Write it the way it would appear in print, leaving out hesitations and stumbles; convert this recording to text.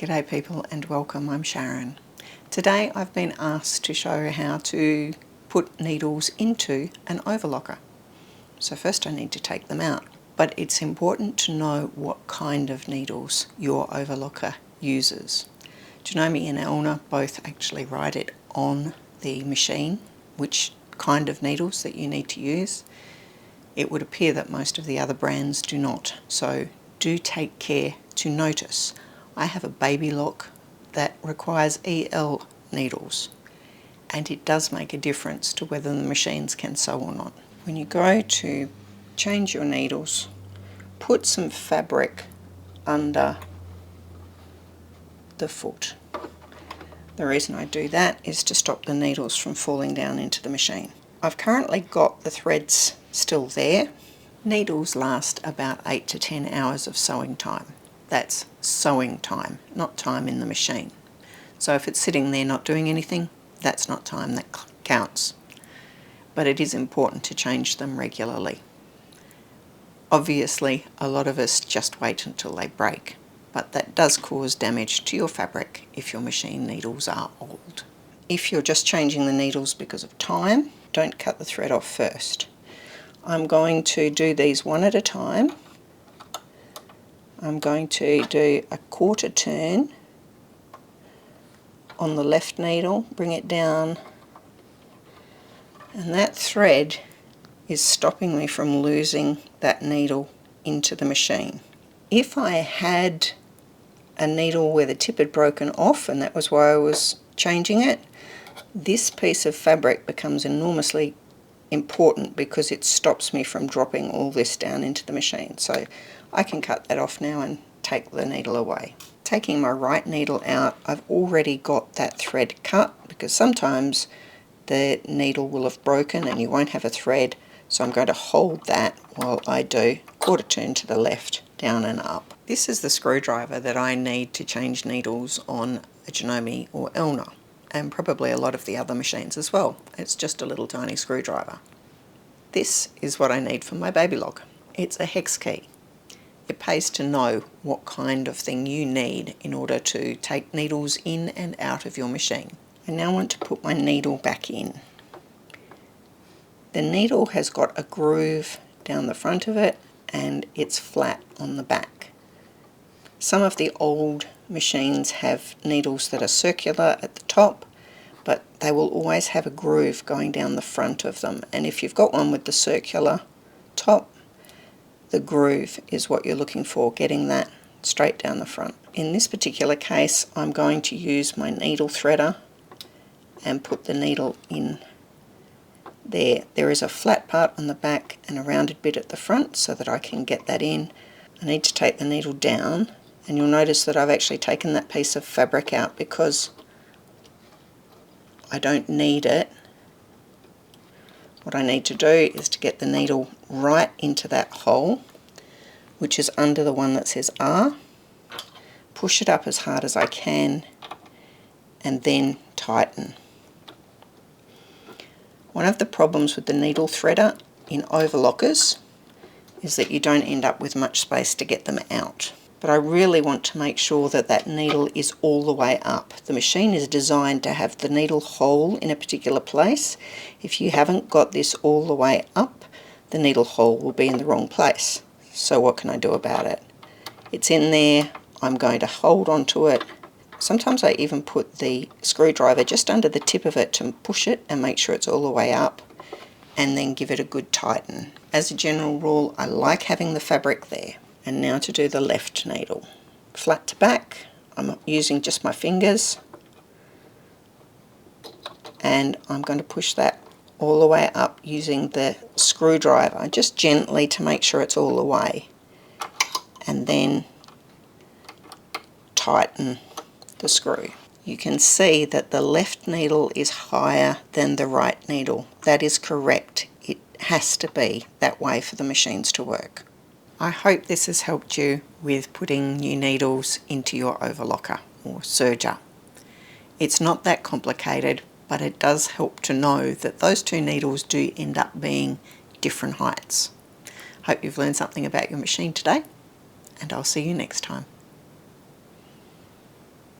G'day people and welcome, I'm Sharyn. Today I've been asked to show how to put needles into an overlocker. So first I need to take them out, but it's important to know what kind of needles your overlocker uses. Janome and Elna both actually write it on the machine, which kind of needles that you need to use. It would appear that most of the other brands do not, so do take care to notice. I have a baby lock that requires EL needles, and it does make a difference to whether the machines can sew or not. When you go to change your needles, put some fabric under the foot. The reason I do that is to stop the needles from falling down into the machine. I've currently got the threads still there. Needles last about 8 to 10 hours of sewing time. That's sewing time, not time in the machine. So if it's sitting there not doing anything, that's not time that counts. But it is important to change them regularly. Obviously, a lot of us just wait until they break, but that does cause damage to your fabric if your machine needles are old. If you're just changing the needles because of time, don't cut the thread off first. I'm going to do these one at a time. I'm going to do a quarter turn on the left needle, bring it down, and that thread is stopping me from losing that needle into the machine. If I had a needle where the tip had broken off and that was why I was changing it, this piece of fabric becomes enormously important because it stops me from dropping all this down into the machine. So I can cut that off now and take the needle away. Taking my right needle out, I've already got that thread cut because sometimes the needle will have broken and you won't have a thread, so I'm going to hold that while I do quarter turn to the left, down and up. This is the screwdriver that I need to change needles on a Janome or Elna, and probably a lot of the other machines as well. It's just a little tiny screwdriver. This is what I need for my baby lock. It's a hex key. It pays to know what kind of thing you need in order to take needles in and out of your machine. I now want to put my needle back in. The needle has got a groove down the front of it and it's flat on the back. Some of the old machines have needles that are circular at the top, but they will always have a groove going down the front of them, and if you've got one with the circular top, the groove is what you're looking for, getting that straight down the front. In this particular case, I'm going to use my needle threader and put the needle in there. There is a flat part on the back and a rounded bit at the front so that I can get that in. I need to take the needle down, and you'll notice that I've actually taken that piece of fabric out because I don't need it. What I need to do is to get the needle right into that hole, which is under the one that says R, push it up as hard as I can, and then tighten. One of the problems with the needle threader in overlockers is that you don't end up with much space to get them out. But I really want to make sure that that needle is all the way up. The machine is designed to have the needle hole in a particular place. If you haven't got this all the way up, the needle hole will be in the wrong place. So what can I do about it? It's in there. I'm going to hold onto it. Sometimes I even put the screwdriver just under the tip of it to push it and make sure it's all the way up, and then give it a good tighten. As a general rule, I like having the fabric there. And now to do the left needle. Flat to back, I'm using just my fingers, and I'm going to push that all the way up using the screwdriver, just gently to make sure it's all the way, and then tighten the screw. You can see that the left needle is higher than the right needle. That is correct. It has to be that way for the machines to work. I hope this has helped you with putting new needles into your overlocker or serger. It's not that complicated, but it does help to know that those two needles do end up being different heights. Hope you've learned something about your machine today, and I'll see you next time.